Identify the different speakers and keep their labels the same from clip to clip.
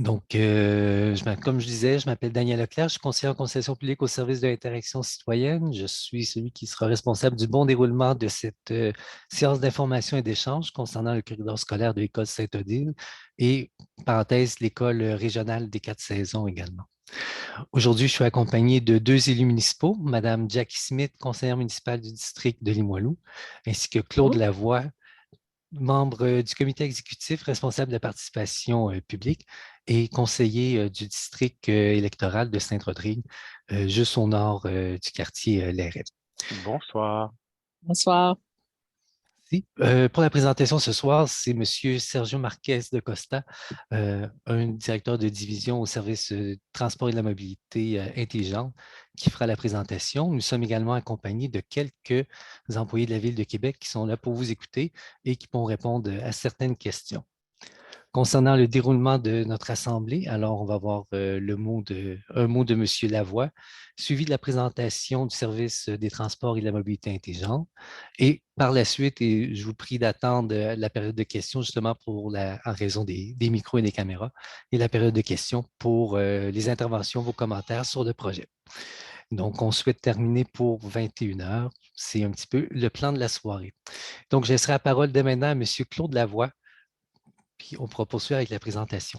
Speaker 1: Donc, comme je disais, je m'appelle Daniel Leclerc, je suis conseiller en concession publique au service de l'interaction citoyenne. Je suis celui qui sera responsable du bon déroulement de cette séance d'information et d'échange concernant le corridor scolaire de l'école Saint-Odile et, parenthèse, l'école régionale des 4 saisons également. Aujourd'hui, je suis accompagné de 2 élus municipaux, Madame Jackie Smith, conseillère municipale du district de Limoilou, ainsi que Claude
Speaker 2: Oh,
Speaker 1: Lavoie, membre du comité exécutif responsable de la participation publique et conseiller du district électoral de Sainte-Rodrigue, juste au nord du quartier Lairet.
Speaker 3: Bonsoir.
Speaker 2: bonsoir.
Speaker 1: Pour la présentation ce soir, c'est M. Sergio Marquez de Costa, un directeur de division au service transport et de la mobilité intelligente, qui fera la présentation. Nous sommes également accompagnés de quelques employés de la Ville de Québec qui sont là pour vous écouter et qui pourront répondre à certaines questions. Concernant le déroulement de notre assemblée, alors on va avoir un mot de M. Lavoie, suivi de la présentation du service des transports et de la mobilité intelligente. Et par la suite, et je vous prie d'attendre la période de questions justement en raison des micros et des caméras, et la période de questions pour les interventions, vos commentaires sur le projet. Donc, on souhaite terminer pour 21 heures. C'est un petit peu le plan de la soirée. Donc, je laisserai la parole dès maintenant à M. Claude Lavoie, puis on pourra poursuivre avec la présentation.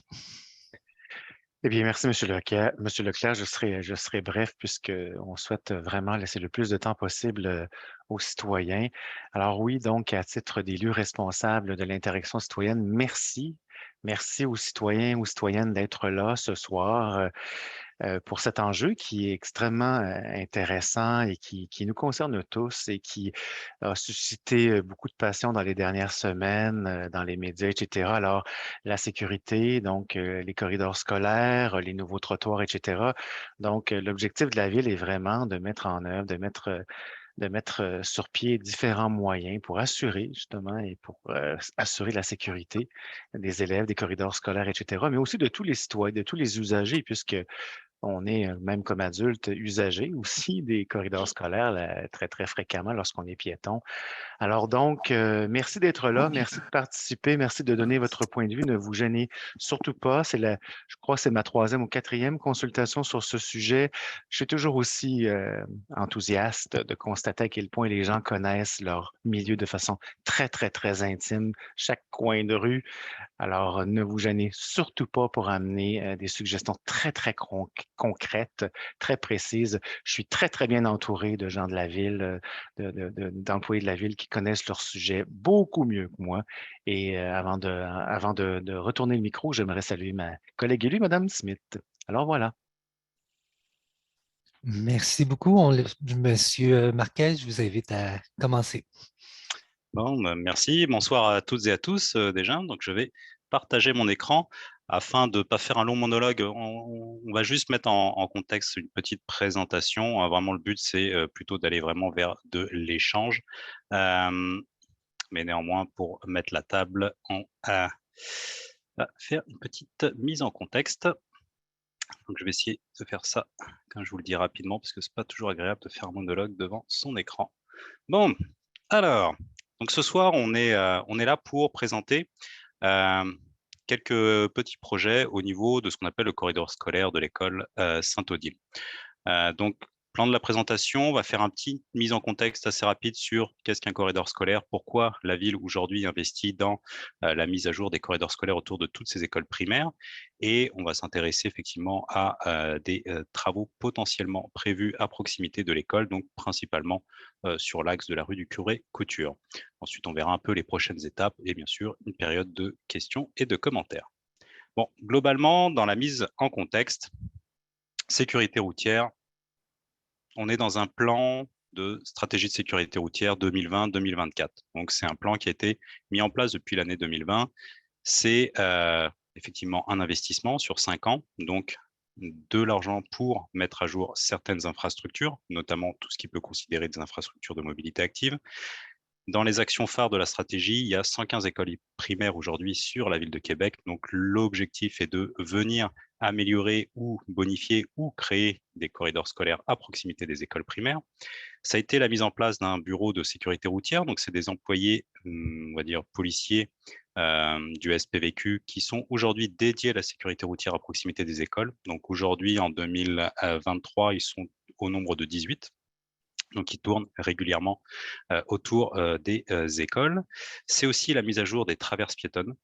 Speaker 3: Eh bien, merci, Monsieur Leclerc. Monsieur Leclerc, je serai bref puisque on souhaite vraiment laisser le plus de temps possible aux citoyens. Alors oui, donc, à titre d'élu responsable de l'interaction citoyenne, merci. Merci aux citoyens, aux citoyennes d'être là ce soir. Pour cet enjeu qui est extrêmement intéressant et qui nous concerne tous et qui a suscité beaucoup de passion dans les dernières semaines, dans les médias, etc. Alors, la sécurité, donc les corridors scolaires, les nouveaux trottoirs, etc. Donc, l'objectif de la ville est vraiment de mettre en œuvre, de mettre sur pied différents moyens pour assurer justement et pour assurer la sécurité des élèves, des corridors scolaires, etc., mais aussi de tous les citoyens, de tous les usagers, puisque on est, même comme adulte, usagers aussi des corridors scolaires très, très fréquemment lorsqu'on est piéton. Alors donc, merci d'être là, merci de participer, merci de donner votre point de vue. Ne vous gênez surtout pas. Je crois que c'est ma troisième ou quatrième consultation sur ce sujet. Je suis toujours aussi enthousiaste de constater à quel point les gens connaissent leur milieu de façon très, très, très intime, chaque coin de rue. Alors, ne vous gênez surtout pas pour amener des suggestions très, très concrètes, très précises. Je suis très, très bien entouré de gens de la ville, d'employés de la ville qui connaissent leur sujet beaucoup mieux que moi. Et avant de retourner le micro, j'aimerais saluer ma collègue élue, Madame Smith. Alors voilà.
Speaker 1: Merci beaucoup. Monsieur Marquez, je vous invite à commencer.
Speaker 4: Bon, merci. Bonsoir à toutes et à tous déjà. Donc, je vais partager mon écran afin de ne pas faire un long monologue. On va juste mettre en contexte une petite présentation. Vraiment, le but, c'est plutôt d'aller vraiment vers de l'échange. Mais néanmoins, pour mettre la table, on va faire une petite mise en contexte. Donc, je vais essayer de faire ça, comme je vous le dis rapidement, parce que c'est pas toujours agréable de faire un monologue devant son écran. Bon, alors, donc ce soir, on est là pour présenter quelques petits projets au niveau de ce qu'on appelle le corridor scolaire de l'école Saint-Odile. Donc, plan de la présentation, on va faire un petit mise en contexte assez rapide sur qu'est-ce qu'un corridor scolaire, pourquoi la ville aujourd'hui investit dans la mise à jour des corridors scolaires autour de toutes ces écoles primaires. Et on va s'intéresser effectivement à des travaux potentiellement prévus à proximité de l'école, donc principalement sur l'axe de la rue du Curé-Couture. Ensuite, on verra un peu les prochaines étapes et bien sûr une période de questions et de commentaires. Bon, globalement, dans la mise en contexte, sécurité routière, on est dans un plan de stratégie de sécurité routière 2020-2024. Donc, c'est un plan qui a été mis en place depuis l'année 2020. C'est effectivement un investissement sur 5 ans, donc de l'argent pour mettre à jour certaines infrastructures, notamment tout ce qui peut considérer des infrastructures de mobilité active. Dans les actions phares de la stratégie, il y a 115 écoles primaires aujourd'hui sur la ville de Québec. Donc, l'objectif est de venir améliorer ou bonifier ou créer des corridors scolaires à proximité des écoles primaires. Ça a été la mise en place d'un bureau de sécurité routière. Donc, c'est des employés, on va dire, policiers du SPVQ qui sont aujourd'hui dédiés à la sécurité routière à proximité des écoles. Donc aujourd'hui, en 2023, ils sont au nombre de 18. Donc, ils tournent régulièrement autour des écoles. C'est aussi la mise à jour des traverses piétonnes.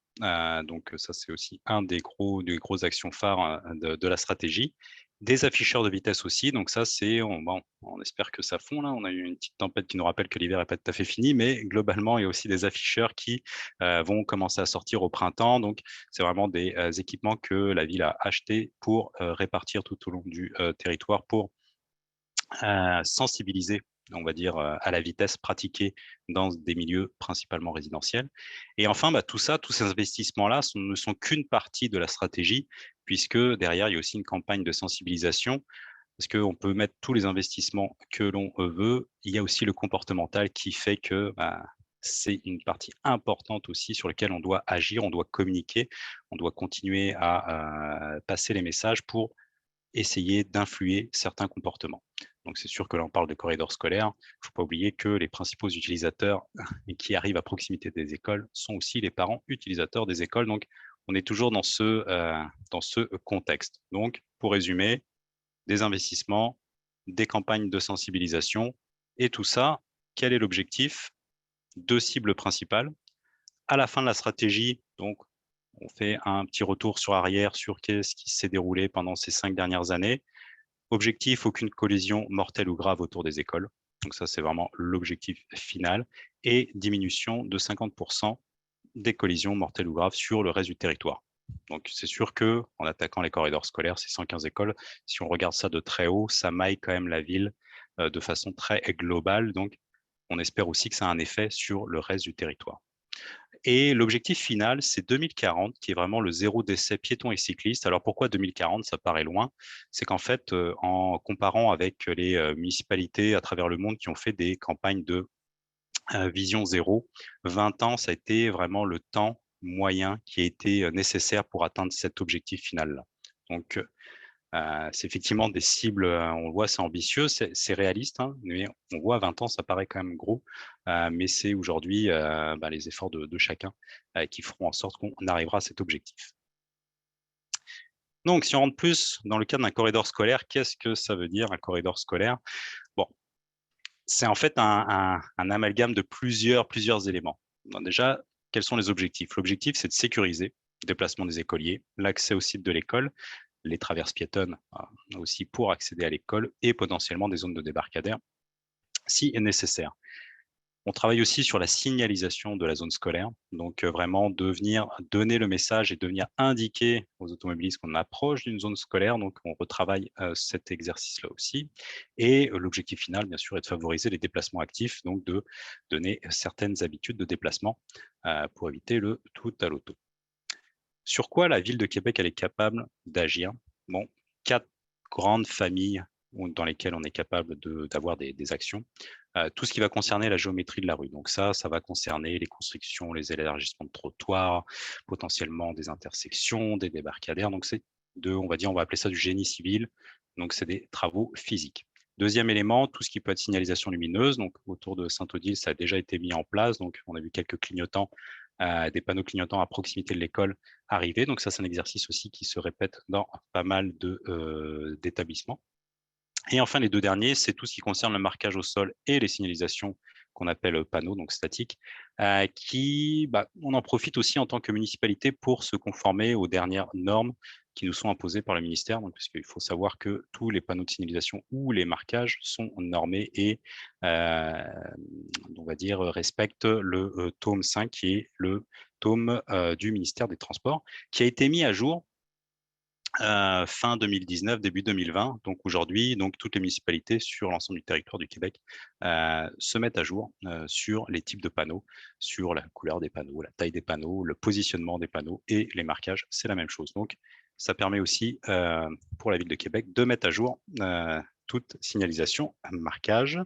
Speaker 4: Donc, ça, c'est aussi un des grosses actions phares de la stratégie. Des afficheurs de vitesse aussi. Donc, ça, on espère que ça fond là. On a eu une petite tempête qui nous rappelle que l'hiver n'est pas tout à fait fini, mais globalement, il y a aussi des afficheurs qui vont commencer à sortir au printemps. Donc, c'est vraiment des équipements que la ville a achetés pour répartir tout au long du territoire pour sensibiliser, on va dire, à la vitesse pratiquée dans des milieux principalement résidentiels. Et enfin, tout ça, tous ces investissements-là ne sont qu'une partie de la stratégie, puisque derrière, il y a aussi une campagne de sensibilisation, parce qu'on peut mettre tous les investissements que l'on veut. Il y a aussi le comportemental qui fait que c'est une partie importante aussi sur laquelle on doit agir, on doit communiquer, on doit continuer à passer les messages pour essayer d'influer certains comportements. Donc, c'est sûr que là, on parle de corridors scolaires. Il ne faut pas oublier que les principaux utilisateurs qui arrivent à proximité des écoles sont aussi les parents utilisateurs des écoles. Donc, on est toujours dans ce contexte. Donc, pour résumer, des investissements, des campagnes de sensibilisation et tout ça, quel est l'objectif? 2 cibles principales. À la fin de la stratégie, donc, on fait un petit retour sur arrière sur qu'est-ce qui s'est déroulé pendant ces 5 dernières années. Objectif, aucune collision mortelle ou grave autour des écoles. Donc ça, c'est vraiment l'objectif final. Et diminution de 50% des collisions mortelles ou graves sur le reste du territoire. Donc c'est sûr que en attaquant les corridors scolaires, ces 115 écoles, si on regarde ça de très haut, ça maille quand même la ville de façon très globale. Donc on espère aussi que ça a un effet sur le reste du territoire. Et l'objectif final, c'est 2040, qui est vraiment le zéro décès piétons et cyclistes. Alors pourquoi 2040? Ça paraît loin. C'est qu'en fait, en comparant avec les municipalités à travers le monde qui ont fait des campagnes de vision zéro, 20 ans, ça a été vraiment le temps moyen qui a été nécessaire pour atteindre cet objectif final-là. Donc, c'est effectivement des cibles, on le voit, c'est ambitieux, c'est réaliste, hein, mais on voit à 20 ans, ça paraît quand même gros, mais c'est aujourd'hui les efforts de chacun qui feront en sorte qu'on arrivera à cet objectif. Donc, si on rentre plus dans le cadre d'un corridor scolaire, qu'est-ce que ça veut dire un corridor scolaire? Bon, c'est en fait un amalgame de plusieurs éléments. Donc déjà, quels sont les objectifs? L'objectif, c'est de sécuriser le déplacement des écoliers, l'accès au site de l'école, les traverses piétonnes aussi pour accéder à l'école et potentiellement des zones de débarcadère si nécessaire. On travaille aussi sur la signalisation de la zone scolaire, donc vraiment de venir donner le message et de venir indiquer aux automobilistes qu'on approche d'une zone scolaire, donc on retravaille cet exercice-là aussi. Et l'objectif final, bien sûr, est de favoriser les déplacements actifs, donc de donner certaines habitudes de déplacement pour éviter le tout à l'auto. Sur quoi la ville de Québec elle est capable d'agir? Bon, 4 grandes familles dans lesquelles on est capable d'avoir des actions. Tout ce qui va concerner la géométrie de la rue. Donc ça va concerner les constructions, les élargissements de trottoirs, potentiellement des intersections, des débarcadères. Donc c'est on va appeler ça du génie civil. Donc c'est des travaux physiques. Deuxième élément, tout ce qui peut être signalisation lumineuse. Donc autour de Saint-Odile, ça a déjà été mis en place. Donc on a vu quelques clignotants, des panneaux clignotants à proximité de l'école arriver. Donc ça, c'est un exercice aussi qui se répète dans pas mal d'établissements. Et enfin, les 2 derniers, c'est tout ce qui concerne le marquage au sol et les signalisations qu'on appelle panneaux, donc statiques, on en profite aussi en tant que municipalité pour se conformer aux dernières normes qui nous sont imposées par le ministère. Donc, parce qu'il faut savoir que tous les panneaux de signalisation ou les marquages sont normés et, on va dire, respectent le tome 5, qui est le tome du ministère des Transports, qui a été mis à jour fin 2019, début 2020. Donc aujourd'hui, toutes les municipalités sur l'ensemble du territoire du Québec se mettent à jour sur les types de panneaux, sur la couleur des panneaux, la taille des panneaux, le positionnement des panneaux et les marquages, c'est la même chose. Donc ça permet aussi pour la ville de Québec de mettre à jour toute signalisation, marquage.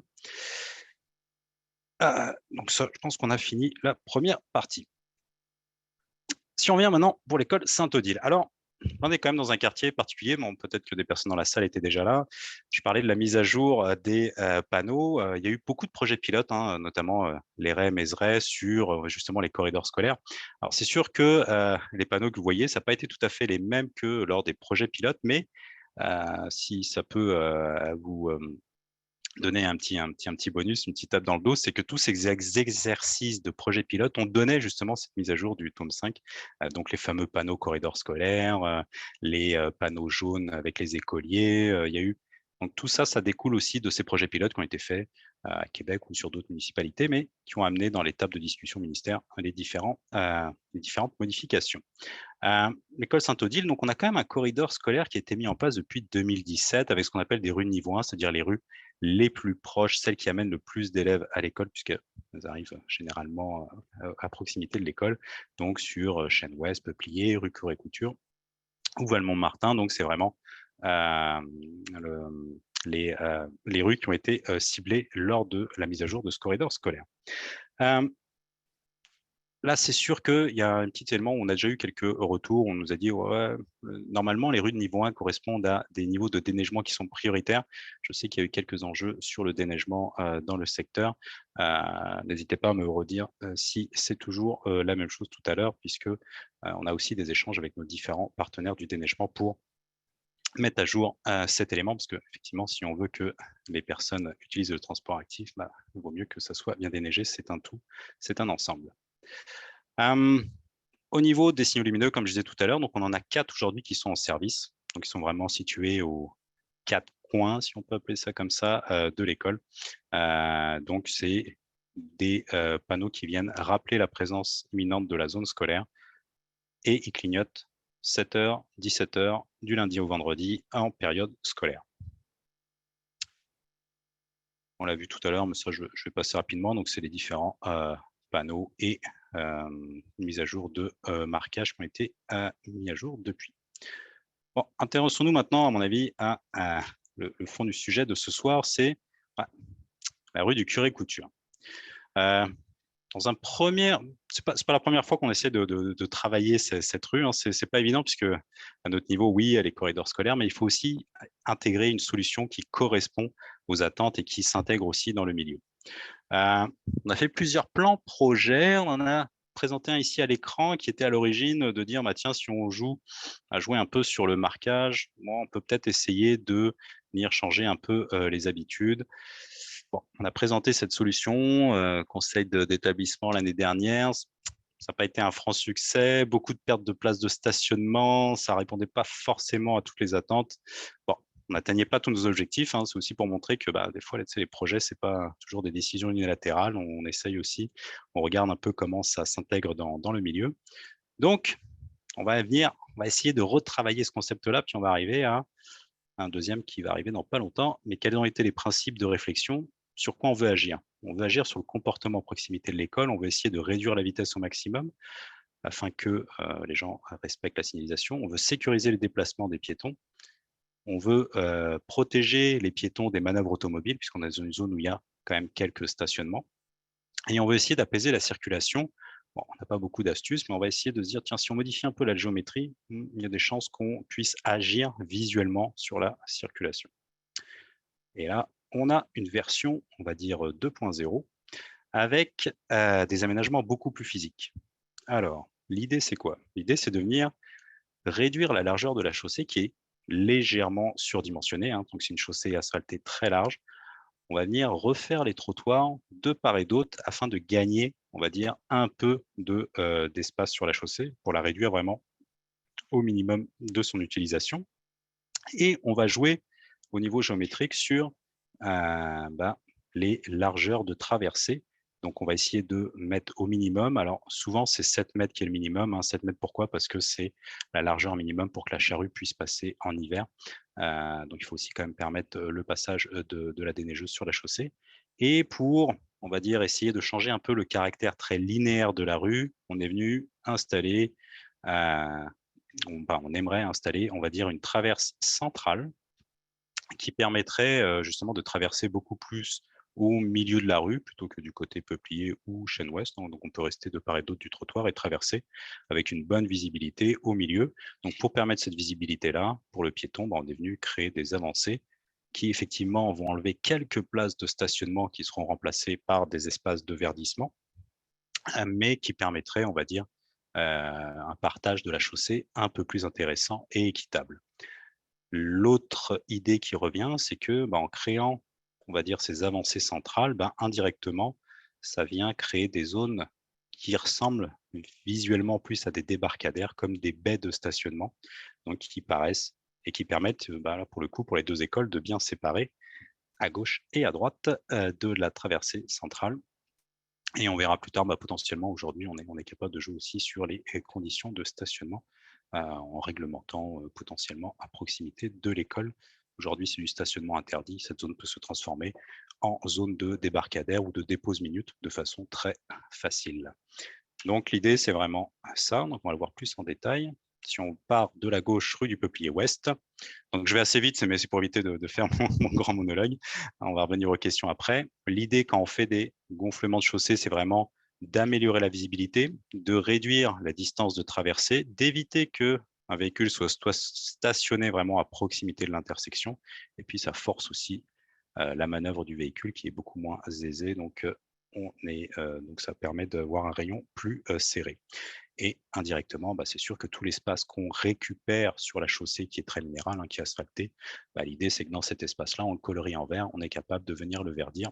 Speaker 4: Donc ça, je pense qu'on a fini la première partie. Si on revient maintenant pour l'école Saint-Odile. Alors, on est quand même dans un quartier particulier. Bon, peut-être que des personnes dans la salle étaient déjà là. Je parlais de la mise à jour des panneaux. Il y a eu beaucoup de projets pilotes, hein, notamment les REM et SRES sur justement les corridors scolaires. Alors, c'est sûr que les panneaux que vous voyez, ça n'a pas été tout à fait les mêmes que lors des projets pilotes, mais si ça peut vous donner un petit bonus, une petite tape dans le dos, c'est que tous ces exercices de projet pilote, on donnait justement cette mise à jour du tome 5, donc les fameux panneaux corridors scolaires, les panneaux jaunes avec les écoliers, il y a eu donc tout ça, ça découle aussi de ces projets pilotes qui ont été faits à Québec ou sur d'autres municipalités, mais qui ont amené dans l'étape de discussion ministère les différentes modifications. L'école Saint-Odile, donc on a quand même un corridor scolaire qui a été mis en place depuis 2017 avec ce qu'on appelle des rues de niveau 1, c'est-à-dire les rues les plus proches, celles qui amènent le plus d'élèves à l'école, puisqu'elles arrivent généralement à proximité de l'école, donc sur Chêne-Ouest, Peuplier, rue Curé-Couture ou Valmont-Martin. Donc c'est vraiment les rues qui ont été ciblées lors de la mise à jour de ce corridor scolaire. Là, c'est sûr qu'il y a un petit élément où on a déjà eu quelques retours. On nous a dit, ouais, normalement, les rues de niveau 1 correspondent à des niveaux de déneigement qui sont prioritaires. Je sais qu'il y a eu quelques enjeux sur le déneigement dans le secteur. N'hésitez pas à me redire si c'est toujours la même chose tout à l'heure, puisque on a aussi des échanges avec nos différents partenaires du déneigement pour mettre à jour cet élément, parce qu'effectivement, si on veut que les personnes utilisent le transport actif, il vaut mieux que ça soit bien déneigé. C'est un tout, c'est un ensemble. Au niveau des signaux lumineux, comme je disais tout à l'heure, donc on en a 4 aujourd'hui qui sont en service. Donc ils sont vraiment situés aux 4 coins, si on peut appeler ça comme ça, de l'école. Donc c'est des panneaux qui viennent rappeler la présence imminente de la zone scolaire et ils clignotent 7h, 17h du lundi au vendredi en période scolaire. On l'a vu tout à l'heure, mais ça je vais passer rapidement. Donc c'est les différents panneaux et mise à jour de marquage qui ont été mis à jour depuis. Bon, intéressons-nous maintenant, à mon avis, à le fond du sujet de ce soir, c'est la rue du Curé-Couture. Dans un premier, c'est pas la première fois qu'on essaie de travailler cette rue, hein. C'est pas évident puisque à notre niveau, oui, elle est corridor scolaire, mais il faut aussi intégrer une solution qui correspond aux attentes et qui s'intègre aussi dans le milieu. On a fait plusieurs plans projets, on en a présenté un ici à l'écran qui était à l'origine de dire tiens, si on jouer un peu sur le marquage, on peut peut-être essayer de venir changer un peu les habitudes. Bon, on a présenté cette solution, conseil d'établissement l'année dernière. Ça n'a pas été un franc succès, beaucoup de pertes de places de stationnement, ça ne répondait pas forcément à toutes les attentes. Bon, on n'atteignait pas tous nos objectifs, hein. C'est aussi pour montrer que des fois, les projets, ce n'est pas toujours des décisions unilatérales. On essaye aussi, on regarde un peu comment ça s'intègre dans le milieu. Donc, on va essayer de retravailler ce concept-là, puis on va arriver à un deuxième qui va arriver dans pas longtemps. Mais quels ont été les principes de réflexion? Sur quoi on veut agir? On veut agir sur le comportement à proximité de l'école. On veut essayer de réduire la vitesse au maximum afin que les gens respectent la signalisation. On veut sécuriser les déplacements des piétons. On veut protéger les piétons des manœuvres automobiles, puisqu'on est dans une zone où il y a quand même quelques stationnements. Et on veut essayer d'apaiser la circulation. Bon, on n'a pas beaucoup d'astuces, mais on va essayer de se dire, tiens, si on modifie un peu la géométrie, il y a des chances qu'on puisse agir visuellement sur la circulation. Et là, on a une version, on va dire 2.0, avec des aménagements beaucoup plus physiques. Alors, l'idée, c'est quoi? L'idée, c'est de venir réduire la largeur de la chaussée qui est légèrement surdimensionnée, hein. Donc, c'est une chaussée asphaltée très large. On va venir refaire les trottoirs de part et d'autre afin de gagner, on va dire, un peu d'espace sur la chaussée pour la réduire vraiment au minimum de son utilisation. Et on va jouer au niveau géométrique sur les largeurs de traversée. Donc, on va essayer de mettre au minimum. Alors, souvent, c'est 7 mètres qui est le minimum. Hein. 7 mètres, pourquoi? Parce que c'est la largeur minimum pour que la charrue puisse passer en hiver. Donc, il faut aussi quand même permettre le passage de la déneigeuse sur la chaussée. Et pour, on va dire, essayer de changer un peu le caractère très linéaire de la rue, on est venu installer, on aimerait installer, on va dire, une traverse centrale qui permettrait justement de traverser beaucoup plus au milieu de la rue plutôt que du côté peuplier ou chêne ouest. Donc, on peut rester de part et d'autre du trottoir et traverser avec une bonne visibilité au milieu. Donc, pour permettre cette visibilité-là, pour le piéton, on est venu créer des avancées qui, effectivement, vont enlever quelques places de stationnement qui seront remplacées par des espaces de verdissement, mais qui permettraient, on va dire, un partage de la chaussée un peu plus intéressant et équitable. L'autre idée qui revient, c'est que, en créant, on va dire, ces avancées centrales, indirectement, ça vient créer des zones qui ressemblent visuellement plus à des débarcadères, comme des baies de stationnement, donc qui paraissent et qui permettent, là, pour le coup, pour les 2 écoles, de bien séparer à gauche et à droite de la traversée centrale. Et on verra plus tard, potentiellement, aujourd'hui, on est capable de jouer aussi sur les conditions de stationnement en réglementant potentiellement à proximité de l'école. Aujourd'hui, c'est du stationnement interdit. Cette zone peut se transformer en zone de débarcadère ou de dépose minute de façon très facile. Donc, l'idée, c'est vraiment ça. Donc, on va le voir plus en détail. Si on part de la gauche, rue du Peuplier Ouest, donc je vais assez vite, mais c'est pour éviter de faire mon grand monologue. On va revenir aux questions après. L'idée, quand on fait des gonflements de chaussée, c'est vraiment d'améliorer la visibilité, de réduire la distance de traversée, d'éviter que un véhicule soit stationné vraiment à proximité de l'intersection. Et puis, ça force aussi la manœuvre du véhicule qui est beaucoup moins aisée. Donc, donc ça permet d'avoir un rayon plus serré. Et indirectement, c'est sûr que tout l'espace qu'on récupère sur la chaussée qui est très minérale, qui est asphaltée, l'idée c'est que dans cet espace-là, on le colorie en vert, on est capable de venir le verdir.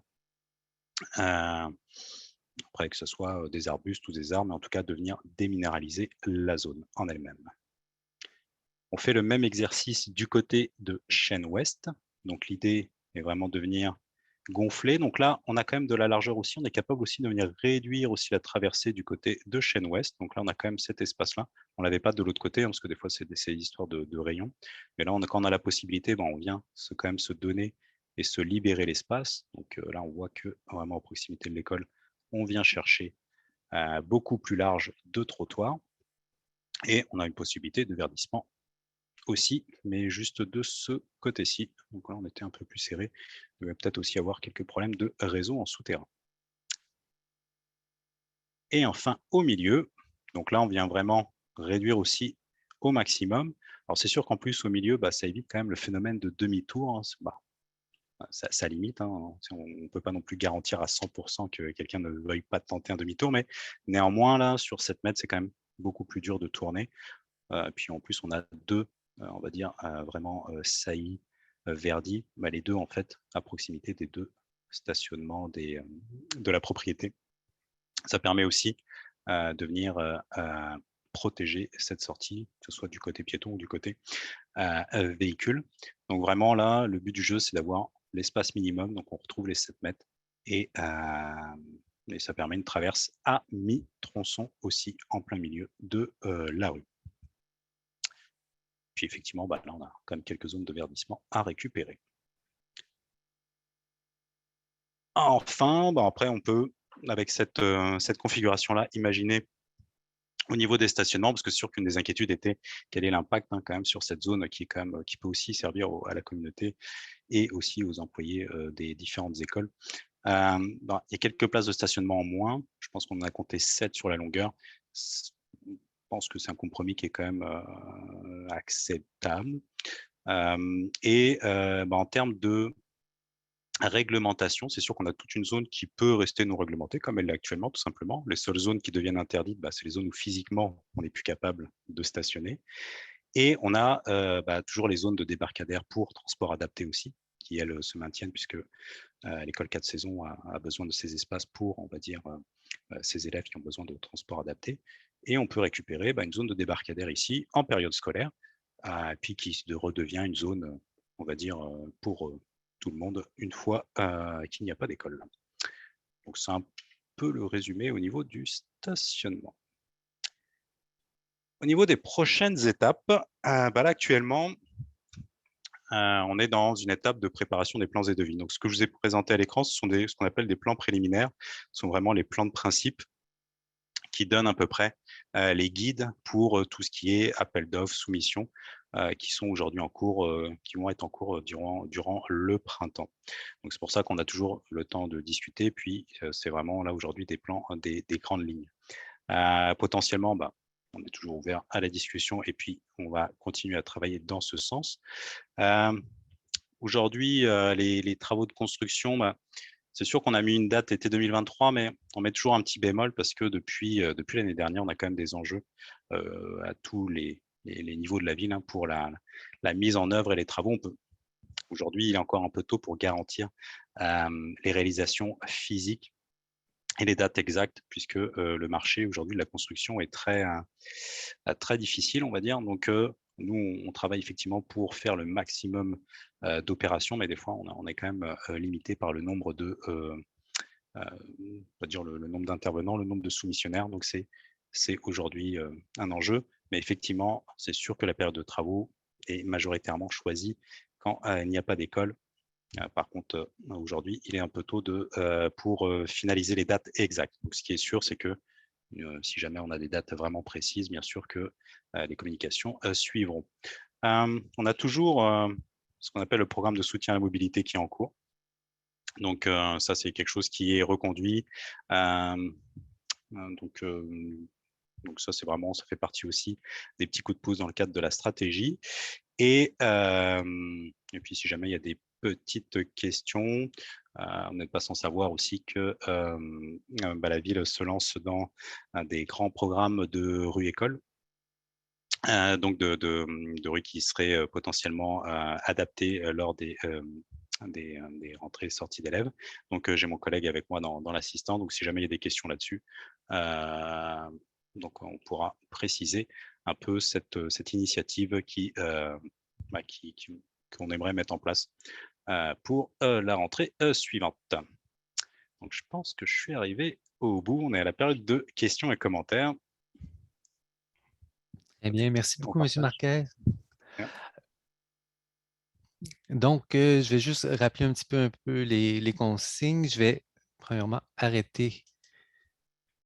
Speaker 4: Après, que ce soit des arbustes ou des arbres, mais en tout cas de venir déminéraliser la zone en elle-même. On fait le même exercice du côté de chêne ouest. Donc l'idée est vraiment de venir gonfler. Donc là, on a quand même de la largeur aussi. On est capable aussi de venir réduire aussi la traversée du côté de chêne ouest. Donc là, on a quand même cet espace-là. On l'avait pas de l'autre côté, parce que des fois, c'est des histoires de rayons. Mais là, quand on a la possibilité, on vient quand même se donner et se libérer l'espace. Donc là, on voit que vraiment à proximité de l'école, on vient chercher beaucoup plus large de trottoir. Et on a une possibilité de verdissement aussi, mais juste de ce côté-ci. Donc là, on était un peu plus serré. Il va peut-être aussi avoir quelques problèmes de réseau en souterrain. Et enfin, au milieu, donc là, on vient vraiment réduire aussi au maximum. Alors, c'est sûr qu'en plus, au milieu, ça évite quand même le phénomène de demi-tour. Ça limite. On ne peut pas non plus garantir à 100% que quelqu'un ne veuille pas tenter un demi-tour, mais néanmoins, là, sur 7 mètres, c'est quand même beaucoup plus dur de tourner. Puis en plus, on a deux, on va dire, vraiment saillies, verdies, les deux en fait, à proximité des deux stationnements de la propriété. Ça permet aussi de venir protéger cette sortie, que ce soit du côté piéton ou du côté véhicule. Donc vraiment là, le but du jeu, c'est d'avoir l'espace minimum, donc on retrouve les 7 mètres, et ça permet une traverse à mi-tronçon aussi en plein milieu de la rue. Puis effectivement, là, on a quand même quelques zones de verdissement à récupérer. Enfin, après, on peut, avec cette configuration-là, imaginer au niveau des stationnements, parce que c'est sûr qu'une des inquiétudes était quel est l'impact quand même sur cette zone qui peut aussi servir à la communauté et aussi aux employés des différentes écoles. Il y a quelques places de stationnement en moins. Je pense qu'on en a compté 7 sur la longueur. Je pense que c'est un compromis qui est quand même acceptable. En termes de réglementation, c'est sûr qu'on a toute une zone qui peut rester non réglementée, comme elle l'est actuellement, tout simplement. Les seules zones qui deviennent interdites, c'est les zones où physiquement, on n'est plus capable de stationner. Et on a toujours les zones de débarcadère pour transport adapté aussi, qui, elles, se maintiennent, puisque l'école 4 saisons a besoin de ces espaces pour, on va dire, ces élèves qui ont besoin de transport adapté. Et on peut récupérer une zone de débarcadère ici, en période scolaire, puis qui redevient une zone, on va dire, pour tout le monde, une fois qu'il n'y a pas d'école. Donc c'est un peu le résumé au niveau du stationnement. Au niveau des prochaines étapes, là actuellement, on est dans une étape de préparation des plans et devis. Donc ce que je vous ai présenté à l'écran, ce sont ce qu'on appelle des plans préliminaires. Ce sont vraiment les plans de principe qui donne à peu près les guides pour tout ce qui est appel d'offres, soumission, qui sont aujourd'hui en cours, qui vont être en cours durant le printemps. Donc c'est pour ça qu'on a toujours le temps de discuter, puis c'est vraiment là aujourd'hui des plans, des grandes lignes. Potentiellement, on est toujours ouvert à la discussion et puis on va continuer à travailler dans ce sens. Aujourd'hui, les travaux de construction, c'est sûr qu'on a mis une date été 2023, mais on met toujours un petit bémol parce que depuis l'année dernière, on a quand même des enjeux à tous les niveaux de la ville pour la mise en œuvre et les travaux. Aujourd'hui, il est encore un peu tôt pour garantir les réalisations physiques et les dates exactes, puisque le marché aujourd'hui de la construction est très difficile, on va dire. Donc, nous, on travaille effectivement pour faire le maximum d'opérations, mais des fois, on est quand même limité par le nombre de, on va dire le nombre d'intervenants, le nombre de soumissionnaires. Donc, c'est aujourd'hui un enjeu. Mais effectivement, c'est sûr que la période de travaux est majoritairement choisie quand il n'y a pas d'école. Par contre, aujourd'hui, il est un peu tôt pour finaliser les dates exactes. Donc, ce qui est sûr, c'est que si jamais on a des dates vraiment précises, bien sûr que les communications suivront. On a toujours ce qu'on appelle le programme de soutien à la mobilité qui est en cours. Donc, ça, c'est quelque chose qui est reconduit. Donc, ça, c'est vraiment, ça fait partie aussi des petits coups de pouce dans le cadre de la stratégie. Et puis, si jamais il y a des petites questions, on n'est pas sans savoir aussi que la ville se lance dans des grands programmes de rue-école. Donc de rues qui seraient potentiellement adaptées lors des rentrées et sorties d'élèves. Donc j'ai mon collègue avec moi dans l'assistant, donc si jamais il y a des questions là-dessus, donc on pourra préciser un peu cette initiative qu'on aimerait mettre en place pour la rentrée suivante. Donc je pense que je suis arrivé au bout, on est à la période de questions et commentaires.
Speaker 1: Eh bien, merci beaucoup, M. Marquez.
Speaker 4: Bien.
Speaker 1: Donc, je vais juste rappeler un peu les consignes. Je vais, premièrement, arrêter